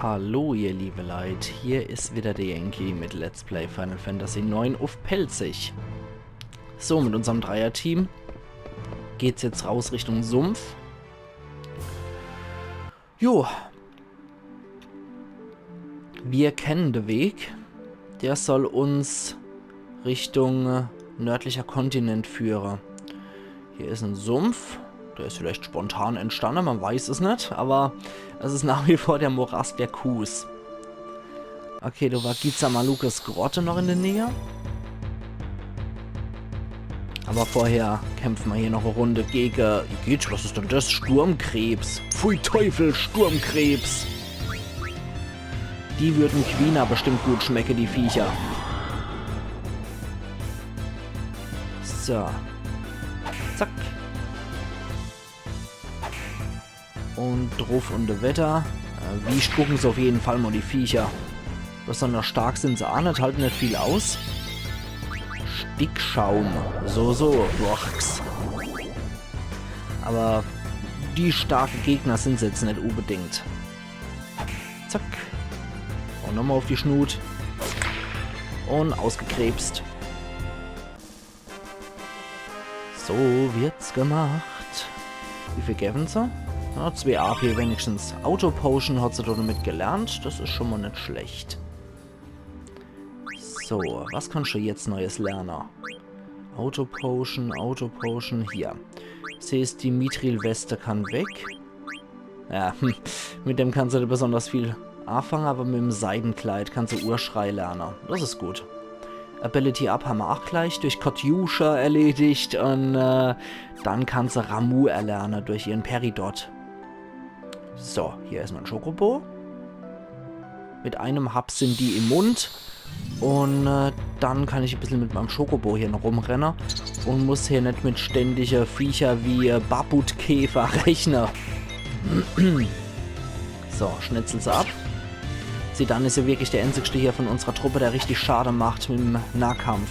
Hallo ihr liebe Leute, hier ist wieder der Yankee mit Let's Play Final Fantasy IX auf Pelzig. So, mit unserem Dreierteam geht's jetzt raus Richtung Sumpf. Jo. Wir kennen den Weg. Der soll uns Richtung nördlicher Kontinent führen. Hier ist ein Sumpf. Der ist vielleicht spontan entstanden, man weiß es nicht, aber es ist nach wie vor der Morast der Kus. Okay, da war Gizamalukas Grotte noch in der Nähe. Aber vorher kämpfen wir hier noch eine Runde gegen... Igitt, was ist denn das? Sturmkrebs. Pfui Teufel, Sturmkrebs. Die würden Quina bestimmt gut schmecken, die Viecher. So. Zack. Und drauf und de Wetter. Wie spucken sie auf jeden Fall mal die Viecher. Besonders stark sind sie auch nicht, halten nicht viel aus. Stickschaum. So, Rocks. Aber die starken Gegner sind sie jetzt nicht unbedingt. Zack. Und nochmal auf die Schnut. Und ausgekrebst. So wird's gemacht. Wie viel geben sie? Ja, 2 AP wenigstens. Auto-Potion hat sie damit gelernt. Das ist schon mal nicht schlecht. So, was kannst du jetzt Neues lernen? Auto-Potion, hier. Siehst, die Mithril-Weste kann weg. Ja, mit dem kannst du besonders viel anfangen, aber mit dem Seidenkleid kannst du Urschrei lernen. Das ist gut. Ability Up haben wir auch gleich durch Katjuscha erledigt und dann kannst du Ramuh erlernen durch ihren Peridot. So, hier ist mein Schokobo. Mit einem Hub sind die im Mund. Und dann kann ich ein bisschen mit meinem Schokobo hier noch rumrennen. Und muss hier nicht mit ständigen Viecher wie Babutkäfer rechnen. So, schnitzel sie ab. Dann ist ja wirklich der einzigste hier von unserer Truppe, der richtig Schaden macht mit dem Nahkampf.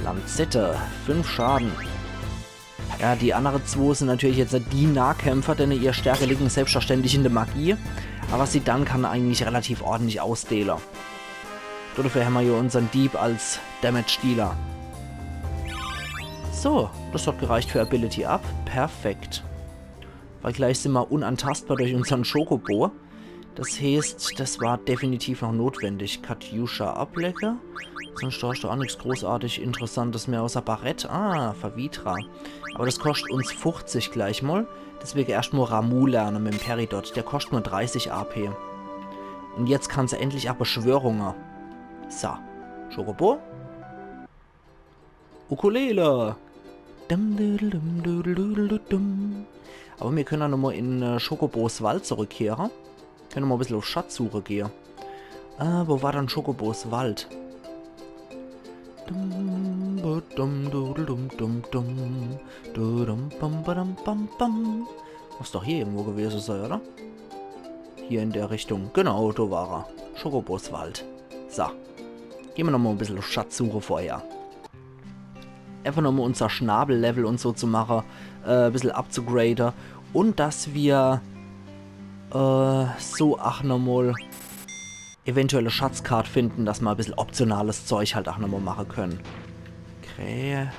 Lanzette, 5 Schaden. Ja, die anderen 2 sind natürlich jetzt die Nahkämpfer, denn ihr Stärke liegen selbstverständlich in der Magie. Aber sie dann kann eigentlich relativ ordentlich ausdehlen. Dafür haben wir hier unseren Dieb als Damage-Dealer. So, das hat gereicht für Ability Up. Perfekt. Weil gleich sind wir unantastbar durch unseren Schokobo. Das heißt, das war definitiv noch notwendig. Katjuscha ablecker. Sonst hast du auch nichts großartig Interessantes mehr außer Barett. Ah, Vervitra. Aber das kostet uns 50 gleich mal. Deswegen erstmal Ramuh lernen mit dem Peridot. Der kostet nur 30 AP. Und jetzt kannst du endlich auch Beschwörungen. So. Schokobo. Ukulele. Aber wir können auch nochmal in Schokobos Wald zurückkehren. Können wir mal ein bisschen auf Schatzsuche gehen. Wo war dann Schokobos Wald? Muss doch hier irgendwo gewesen sein, oder? Hier in der Richtung. Genau, da war er. Schokobos Wald. So. Gehen wir nochmal ein bisschen auf Schatzsuche vorher. Einfach nochmal unser Schnabellevel und so zu machen. Ein bisschen abzugraden. Und dass wir so auch nochmal eventuelle Schatzcard finden, dass wir ein bisschen optionales Zeug halt auch nochmal machen können. Krähe.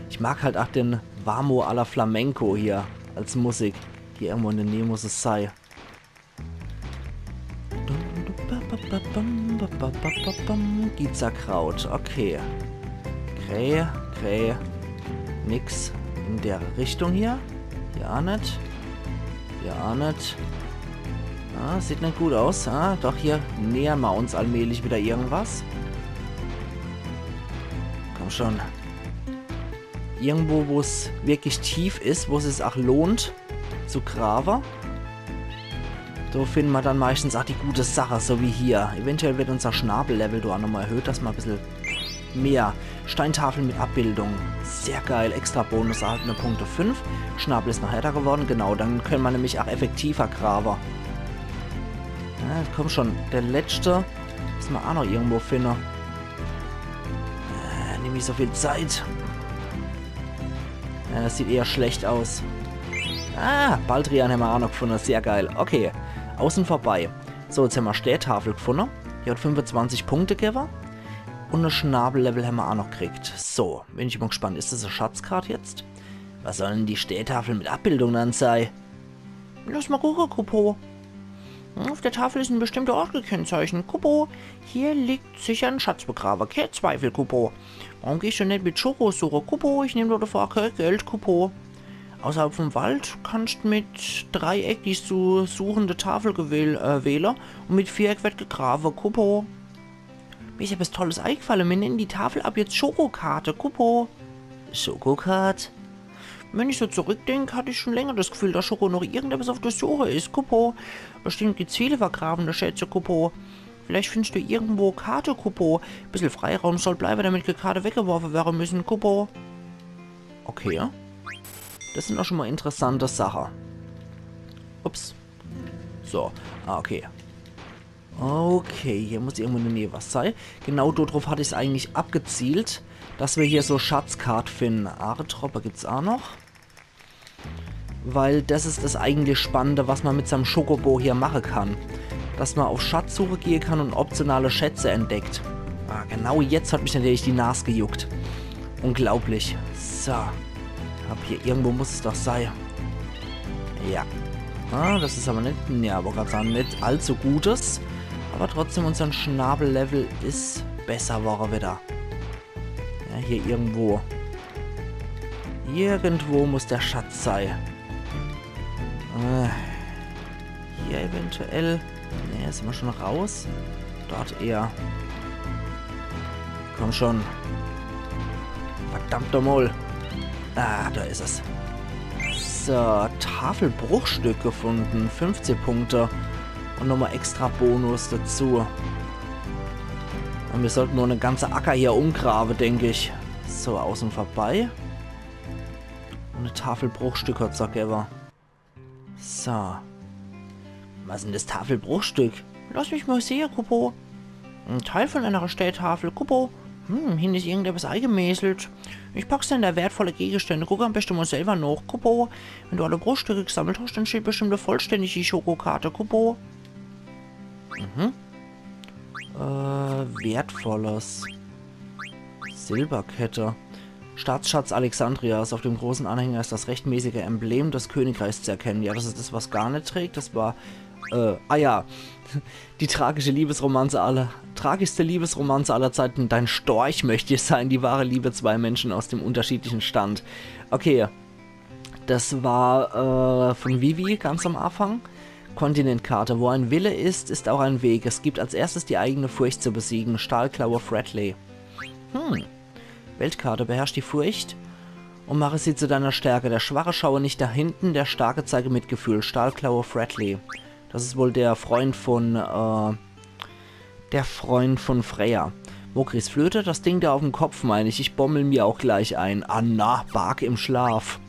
Ich mag halt auch den Vamo alla Flamenco hier als Musik. Hier irgendwo in der Nähe muss es sein. Gizerkraut, okay. Krähe. Nix in der Richtung hier. Ja, nicht. Ah, sieht nicht gut aus. Ah, doch, hier nähern wir uns allmählich wieder irgendwas. Komm schon. Irgendwo, wo es wirklich tief ist, wo es sich auch lohnt zu graben. Da finden wir dann meistens auch die gute Sache, so wie hier. Eventuell wird unser Schnabellevel da nochmal erhöht, dass wir ein bisschen mehr. Steintafeln mit Abbildung. Sehr geil. Extra Bonus erhaltene Punkte 5. Schnabel ist noch härter geworden. Genau, dann können wir nämlich auch effektiver graben. Ja, komm schon. Der letzte müssen wir auch noch irgendwo finden. Nämlich so viel Zeit. Ja, das sieht eher schlecht aus. Ah, Baldrian haben wir auch noch gefunden. Sehr geil. Okay, außen vorbei. So, jetzt haben wir Städtafel gefunden. Die hat 25 Punkte gegeben. Und ein Schnabellevel haben wir auch noch gekriegt. So, bin ich mal gespannt. Ist das eine Schatzkarte jetzt? Was sollen die Städtafel mit Abbildung dann sein? Lass mal gucken, Kupo. Auf der Tafel ist ein bestimmter Ort gekennzeichnet. Kupo, hier liegt sicher ein Schatz begraben. Kein Zweifel, Kupo. Warum gehst du nicht mit Schoko suchen? Kupo, ich nehme dort dafür kein Geld, Kupo. Außerhalb vom Wald kannst du mit Dreieck die zu suchende Tafel wählen und mit Viereck wird gegraben, Kupo. Mir ist ja was Tolles eingefallen. Wir nennen die Tafel ab jetzt Schokokarte, Kupo. Schokokarte? Wenn ich so zurückdenke, hatte ich schon länger das Gefühl, dass Schoko noch irgendetwas auf der Suche ist, Kupo. Bestimmt gibt's viele vergrabene Schätze, Kupo. Vielleicht findest du irgendwo Karte, Kupo. Ein bisschen Freiraum soll bleiben, damit die Karte weggeworfen werden müssen, Kupo. Okay. Das sind auch schon mal interessante Sachen. Ups. So. Ah, okay. Okay, hier muss irgendwo in der Nähe was sein. Genau darauf hatte ich es eigentlich abgezielt, dass wir hier so Schatzkart finden. Aretroppe gibt es auch noch. Weil das ist das eigentlich Spannende, was man mit seinem Schokobo hier machen kann. Dass man auf Schatzsuche gehen kann und optionale Schätze entdeckt. Ah, genau jetzt hat mich natürlich die Nase gejuckt. Unglaublich. So. Hier irgendwo muss es doch sein. Ja. Ah, das ist aber nicht, ja, aber gerade sagen, nicht allzu Gutes. Aber trotzdem, unser Schnabellevel ist besser, war er wieder. Ja, hier irgendwo. Irgendwo muss der Schatz sein. Hier eventuell. Ne, sind wir schon raus. Dort eher. Komm schon. Verdammt nochmal. Ah, da ist es. So, Tafelbruchstück gefunden. 15 Punkte. Und nochmal extra Bonus dazu. Und wir sollten nur eine ganze Acker hier umgraben, denke ich. So, außen vorbei. Und eine Tafelbruchstück hat es aber. So. Was ist denn das Tafelbruchstück? Lass mich mal sehen, Kupo. Ein Teil von einer Stelltafel, Kupo. Hin ist irgendetwas eingemäßelt. Ich pack's in der wertvolle Gegenstände. Guck am besten mal selber noch, Kupo. Wenn du alle Bruchstücke gesammelt hast, dann steht bestimmt eine vollständige Schokokarte, Kupo. Wertvolles. Silberkette. Staatsschatz Alexandrias. Auf dem großen Anhänger ist das rechtmäßige Emblem des Königreichs zu erkennen. Ja, das ist das, was gar nicht trägt. Das war, ja. Die tragischste Liebesromanze aller Zeiten. Dein Storch möchte ich sein. Die wahre Liebe zwei Menschen aus dem unterschiedlichen Stand. Okay. Das war, von Vivi ganz am Anfang. Kontinentkarte. Wo ein Wille ist, ist auch ein Weg. Es gibt als erstes die eigene Furcht zu besiegen. Stahlklaue Fretley. Weltkarte. Beherrscht die Furcht und mache sie zu deiner Stärke. Der Schwache schaue nicht nach hinten, der Starke zeige Mitgefühl. Stahlklaue Fretley. Das ist wohl der Freund von Freya. Mokris Flöte, das Ding da auf dem Kopf, meine ich. Ich bommel mir auch gleich ein. Anna, Bark im Schlaf.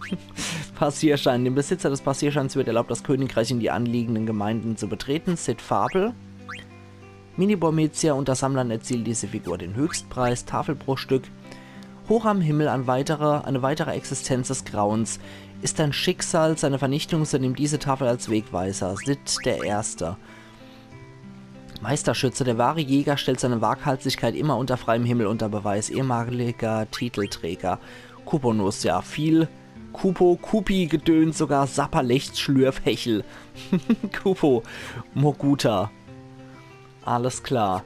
Passierschein. Dem Besitzer des Passierscheins wird erlaubt, das Königreich in die anliegenden Gemeinden zu betreten. Sid Fabel. Mini-Bormetia. Unter Sammlern erzielt diese Figur den Höchstpreis. Tafelbruchstück. Hoch am Himmel eine weitere Existenz des Grauens. Ist ein Schicksal, seine Vernichtung, so nimmt diese Tafel als Wegweiser. Sid der Erste. Meisterschütze, der wahre Jäger, stellt seine Waghalsigkeit immer unter freiem Himmel unter Beweis. Ehemaliger Titelträger. Kuponus, ja, viel Kupo, Kupi, Gedöns, sogar Sapperlechts, Schlürf, Hechel. Kupo, Moguta. Alles klar.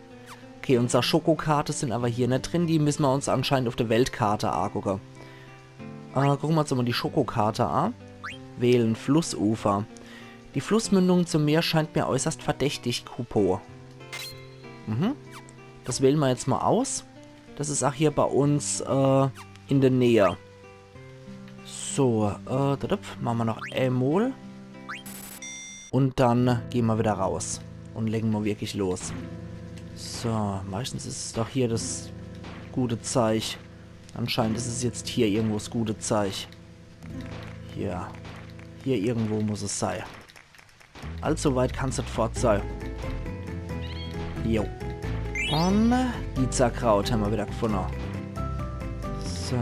Okay, unsere Schokokarte sind aber hier nicht drin. Die müssen wir uns anscheinend auf der Weltkarte angucken. Gucken wir uns mal die Schokokarte an. Wählen, Flussufer. Die Flussmündung zum Meer scheint mir äußerst verdächtig, Kupo. Das wählen wir jetzt mal aus. Das ist auch hier bei uns in der Nähe. So, machen wir noch Emol. Und dann gehen wir wieder raus. Und legen wir wirklich los. So, meistens ist es doch hier das gute Zeichen. Anscheinend ist es jetzt hier irgendwo das gute Zeichen. Hier. Hier irgendwo muss es sein. Allzu weit kann es nicht fort sein. Jo. Und Giza-Kraut haben wir wieder gefunden. So.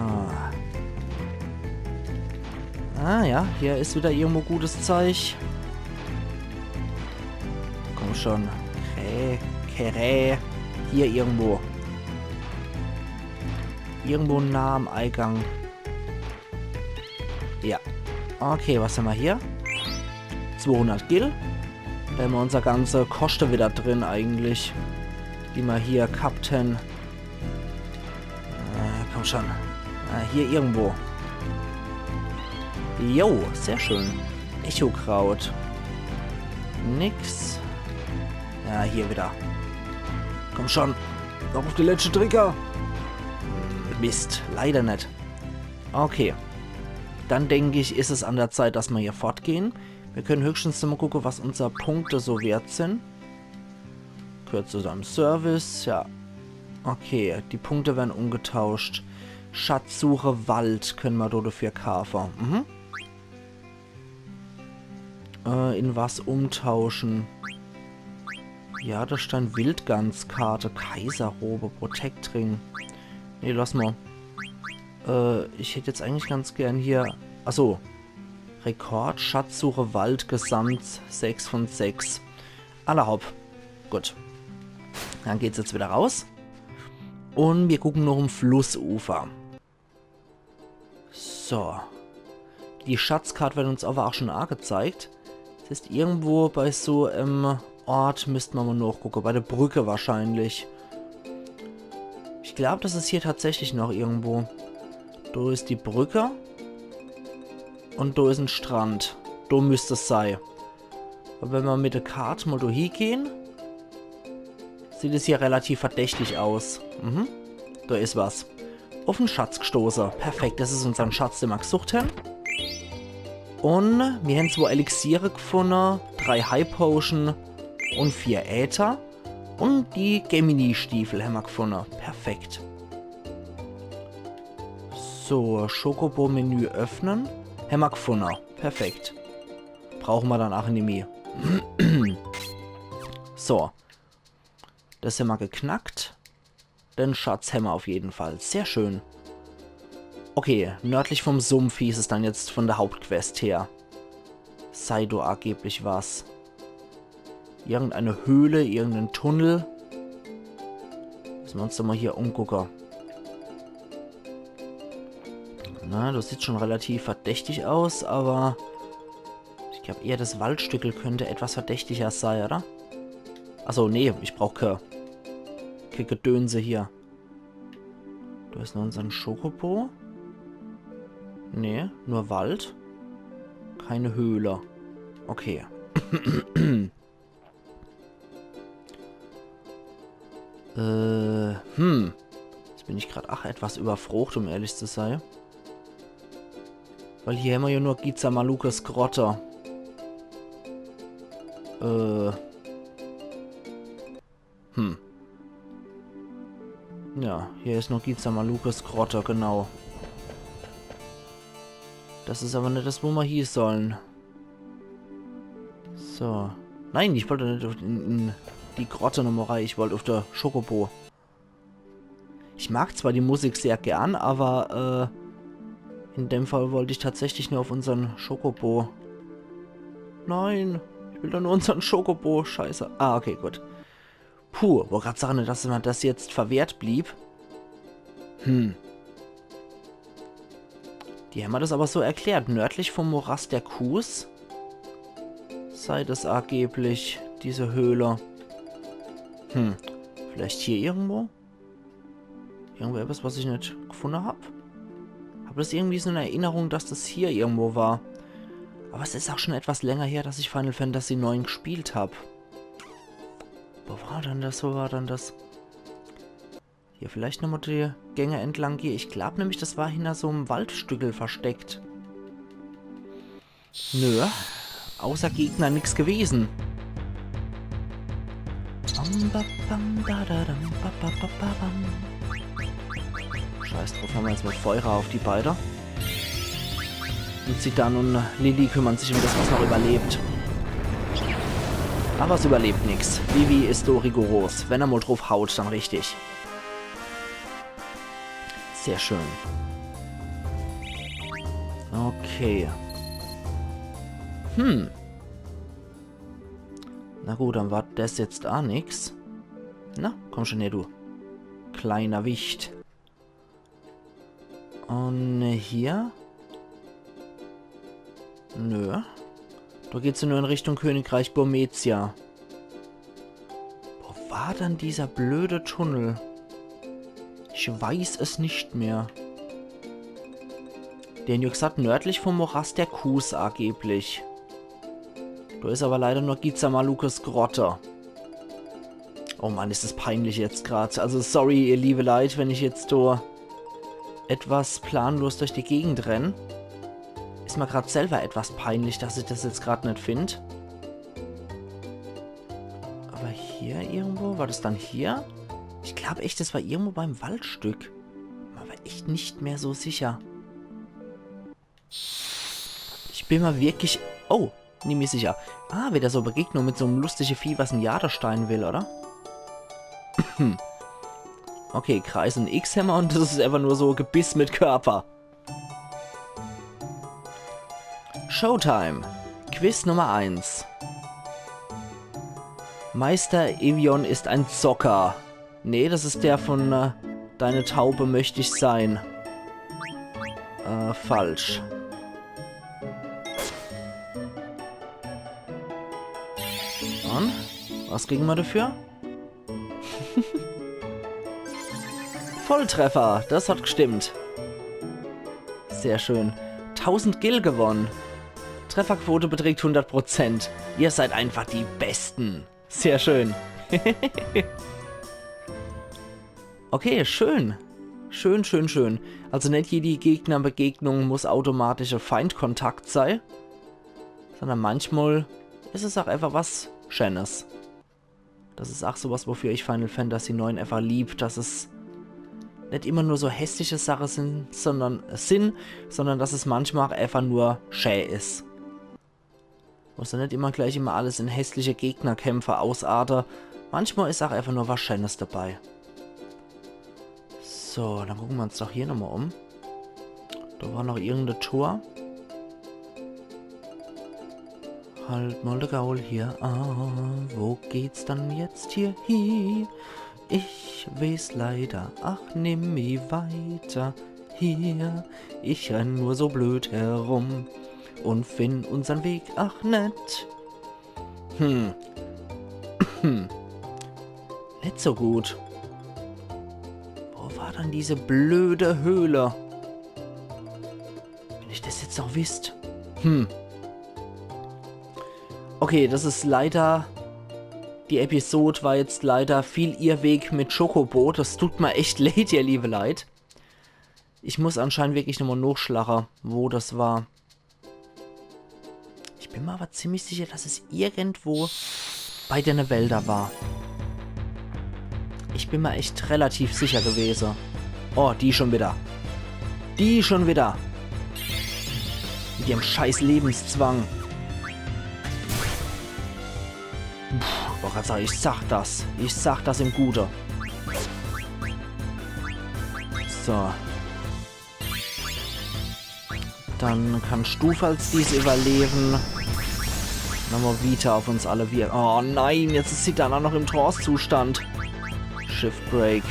Ah ja, hier ist wieder irgendwo gutes Zeug. Komm schon. Hier irgendwo. Irgendwo nah am Eingang. Ja. Okay, was haben wir hier? 200 Gil. Da haben wir unser ganze Koste wieder drin eigentlich. Die wir hier Captain. Komm schon. Hier irgendwo. Jo, sehr schön. Echokraut. Nix. Ja, hier wieder. Komm schon. Noch auf die letzte Trigger. Mist. Leider nicht. Okay. Dann denke ich, ist es an der Zeit, dass wir hier fortgehen. Wir können höchstens mal gucken, was unsere Punkte so wert sind. Gehört zu seinem Service. Ja. Okay, die Punkte werden umgetauscht. Schatzsuche Wald können wir dafür kaufen. In was umtauschen? Ja, da stand Wildganskarte, Kaiserrobe, Protectring. Nee, lass mal. Ich hätte jetzt eigentlich ganz gern hier... Achso. Rekord, Schatzsuche, Wald, Gesamt 6 von 6. Allerhopp. Gut. Dann geht's jetzt wieder raus. Und wir gucken noch im Flussufer. So. Die Schatzkarte wird uns aber auch schon angezeigt. Das heißt, irgendwo bei so einem Ort müssten wir mal noch gucken. Bei der Brücke wahrscheinlich. Ich glaube, das ist hier tatsächlich noch irgendwo. Da ist die Brücke. Und da ist ein Strand. Da müsste es sein. Aber wenn wir mit der Karte mal da hingehen, sieht es hier relativ verdächtig aus. Da ist was. Auf den Schatz gestoßen. Perfekt, das ist unser Schatz, den wir gesucht haben. Und wir haben 2 Elixiere gefunden, 3 High Potion und 4 Äther. Und die Gemini-Stiefel haben wir gefunden. Perfekt. So, Schokobo-Menü öffnen. Haben wir gefunden. Perfekt. Brauchen wir dann auch in die Mie. So. Das haben wir geknackt. Den Schatz haben wir auf jeden Fall. Sehr schön. Okay, nördlich vom Sumpf hieß es dann jetzt von der Hauptquest her. Sei du angeblich was. Irgendeine Höhle, irgendein Tunnel. Müssen wir uns doch mal hier umgucken. Na, das sieht schon relativ verdächtig aus, aber ich glaube eher das Waldstückel könnte etwas verdächtiger sein, oder? Achso, nee, ich brauche keine Gedönse hier. Da ist noch unser Schokobo. Nee, nur Wald. Keine Höhle. Okay. Jetzt bin ich gerade etwas überfrocht, um ehrlich zu sein. Weil hier haben wir ja nur Gizamalukas Grotte. Ja, hier ist noch Gizamalukas Grotte, genau. Das ist aber nicht das, wo wir hier sollen. So. Nein, ich wollte nicht in die Grotte nochmal rein. Ich wollte auf der Schokobo. Ich mag zwar die Musik sehr gern, aber in dem Fall wollte ich tatsächlich nur auf unseren Schokobo. Nein, ich will doch nur unseren Schokobo. Scheiße. Ah, okay, gut. Puh, wollte gerade sagen, dass mir das jetzt verwehrt blieb. Die haben mir das aber so erklärt. Nördlich vom Morast der Kuhs sei das angeblich diese Höhle. Vielleicht hier irgendwo? Irgendwo etwas, was ich nicht gefunden habe? Habe das irgendwie so eine Erinnerung, dass das hier irgendwo war. Aber es ist auch schon etwas länger her, dass ich Final Fantasy 9 gespielt habe. Wo war denn das? Wo war denn das? Hier vielleicht nochmal die Gänge entlang hier. Ich glaube nämlich, das war hinter so einem Waldstückel versteckt. Nö. Außer Gegner nichts gewesen. Scheiß drauf, haben wir jetzt mit Feuer auf die beiden. Und Zidane und Lilly kümmern sich um das, was noch überlebt. Aber es überlebt nichts. Vivi ist so rigoros. Wenn er mal drauf haut, dann richtig. Sehr schön. Okay. Na gut, dann war das jetzt auch nix. Na, komm schon her, du. Kleiner Wicht. Und hier? Nö. Da geht's nur in Richtung Königreich Burmetia. Wo war dann dieser blöde Tunnel? Ich weiß es nicht mehr. Den Jux hat nördlich vom Morast der Kus angeblich. Da ist aber leider nur Gizamalukas Grotte. Oh Mann, ist das peinlich jetzt gerade. Also sorry, ihr liebe Leid, wenn ich jetzt da etwas planlos durch die Gegend renne. Ist mir gerade selber etwas peinlich, dass ich das jetzt gerade nicht finde. Aber hier irgendwo? War das dann hier? Ich glaube echt, das war irgendwo beim Waldstück. Aber echt nicht mehr so sicher. Ich bin mal wirklich... Oh, nicht mehr sicher. Ah, wieder so Begegnung mit so einem lustigen Vieh, was ein Jaderstein will, oder? Okay, Kreis und X-Hämmer und das ist einfach nur so Gebiss mit Körper. Showtime. Quiz Nummer 1. Meister Evian ist ein Zocker. Nee, das ist der von Deine Taube möchte ich sein. Falsch. Und? Was kriegen wir dafür? Volltreffer, das hat gestimmt. Sehr schön. 1000 Gil gewonnen. Trefferquote beträgt 100%. Ihr seid einfach die Besten. Sehr schön. Okay, schön. Schön, schön, schön. Also nicht jede Gegnerbegegnung muss automatischer Feindkontakt sein. Sondern manchmal ist es auch einfach was Schönes. Das ist auch sowas, wofür ich Final Fantasy 9 einfach lieb, dass es nicht immer nur so hässliche Sachen sind, sondern dass es manchmal auch einfach nur schön ist. Muss ja nicht immer gleich alles in hässliche Gegnerkämpfe ausarten. Manchmal ist auch einfach nur was Schönes dabei. So, dann gucken wir uns doch hier nochmal um. Da war noch irgendein Tor. Halt mal der Gaul hier. Wo geht's dann jetzt hier hin? Ich weiß leider, ach nimm mich weiter hier. Ich renn nur so blöd herum und find unseren Weg, ach nett. Nicht so gut. Wo war dann diese blöde Höhle? Wenn ich das jetzt noch wisst. Okay, das ist leider... Die Episode war jetzt leider viel Irrweg mit Chocobo. Das tut mir echt leid, ihr liebe Leid. Ich muss anscheinend wirklich nochmal nachschlagen, wo das war. Ich bin mir aber ziemlich sicher, dass es irgendwo bei den Wäldern war. Ich bin mir echt relativ sicher gewesen. Oh, die schon wieder. Die schon wieder. Mit ihrem scheiß Lebenszwang. Ich sag das. Ich sag das im Gute. So. Dann kannst du, falls dies überleben, nochmal Vita auf uns alle wirken. Oh nein, jetzt ist sie dann auch noch im Trance-Zustand. Shift Break.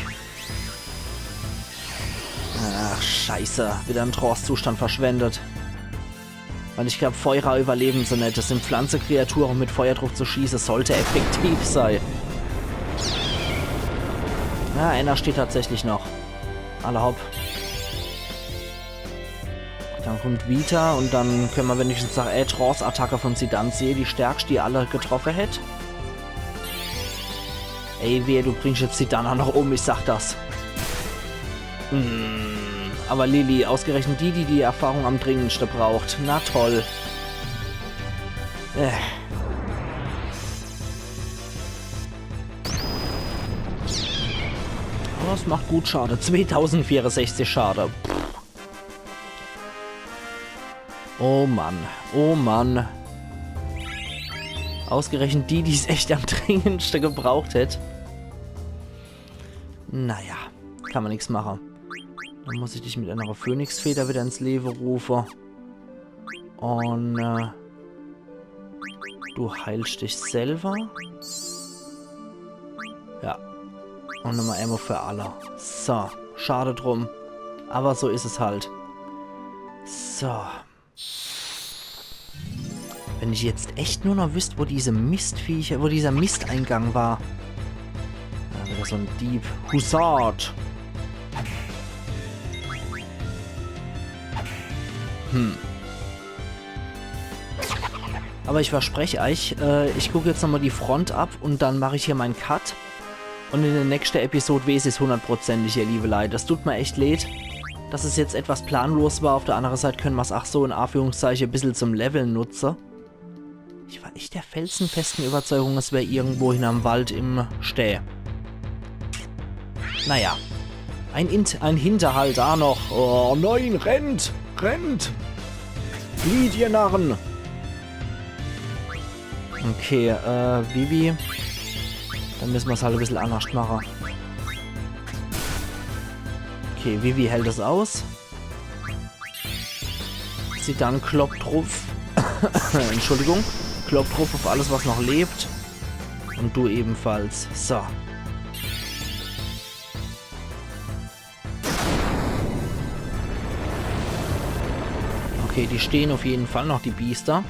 Ach, scheiße. Wieder im Trance-Zustand verschwendet. Weil ich glaube, Feuer überleben sie nicht. Das sind Pflanzenkreaturen, mit Feuerdruck zu schießen. Sollte effektiv sein. Ja, einer steht tatsächlich noch. Alle hopp. Dann kommt Vita und dann können wir wenigstens sagen, Trance-Attacke von Zidanzie, die stärkste, die alle getroffen hätte. Ey, wehe, du bringst jetzt Zidana noch um, ich sag das. Aber Lilly, ausgerechnet die Erfahrung am dringendsten braucht. Na toll. Aber das macht gut Schade. 2064 Schade. Oh Mann. Oh Mann. Ausgerechnet die es echt am dringendsten gebraucht hätte. Naja, kann man nichts machen. Dann muss ich dich mit einer Phönixfeder wieder ins Leben rufen. Und Du heilst dich selber. Ja. Und nochmal Ammo für alle. So. Schade drum. Aber so ist es halt. So. Wenn ich jetzt echt nur noch wüsste, wo diese Mistviecher, wo dieser Misteingang war. Ja, wieder so ein Dieb. Hussard. Aber ich verspreche euch, ich gucke jetzt nochmal die Front ab und dann mache ich hier meinen Cut. Und in der nächsten Episode weiß ich es 100%, ihr liebe Leute. Das tut mir echt leid, dass es jetzt etwas planlos war. Auf der anderen Seite können wir es auch so in Anführungszeichen ein bisschen zum Leveln nutzen. Ich war echt der felsenfesten Überzeugung, es wäre irgendwo hinterm Wald im Stäh. Naja. Ein Hinterhalt da noch. Oh nein, rennt! Rennt! Flieht, ihr Narren! Okay, Vivi. Dann müssen wir es halt ein bisschen anders machen. Okay, Vivi hält es aus. Sie dann kloppt drauf. Entschuldigung. Kloppt drauf auf alles, was noch lebt. Und du ebenfalls. So. Okay, die stehen auf jeden Fall noch, die Biester.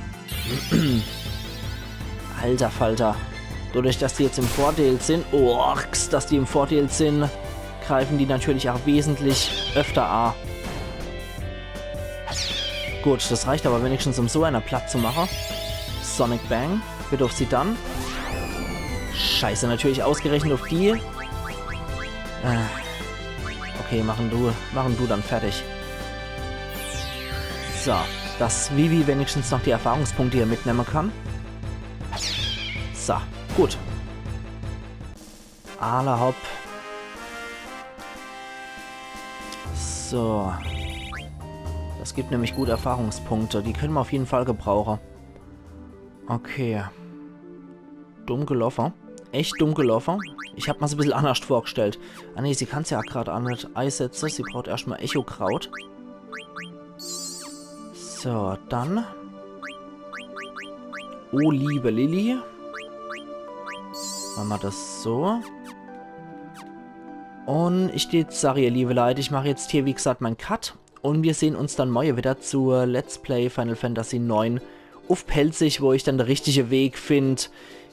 Alter Falter. Dadurch, dass die jetzt im Vorteil sind, Orks, dass die im Vorteil sind, greifen die natürlich auch wesentlich öfter an. Gut, das reicht aber wenigstens, um so einer platt zu machen. Sonic Bang, wird auf sie dann. Scheiße, natürlich ausgerechnet auf die. Okay, machen du dann fertig. So, dass Vivi wenigstens noch die Erfahrungspunkte hier mitnehmen kann. So, gut. Ala hopp. So. Das gibt nämlich gute Erfahrungspunkte. Die können wir auf jeden Fall gebrauchen. Okay. Dumm gelaufen. Echt dumm gelaufen. Ich habe mir es ein bisschen anders vorgestellt. Ah ne, sie kann es ja gerade an mit einsetzen. Sie braucht erstmal Echokraut. So, dann. Oh, liebe Lilly. Machen wir das so. Und ich sage ihr, liebe Leute, ich mache jetzt hier, wie gesagt, meinen Cut. Und wir sehen uns dann morgen wieder zur Let's Play Final Fantasy 9 auf Pelzig, wo ich dann den richtigen Weg finde,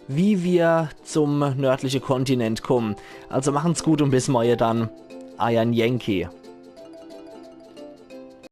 wie wir zum nördlichen Kontinent kommen. Also machen's gut und bis morgen dann. Iron Yankee.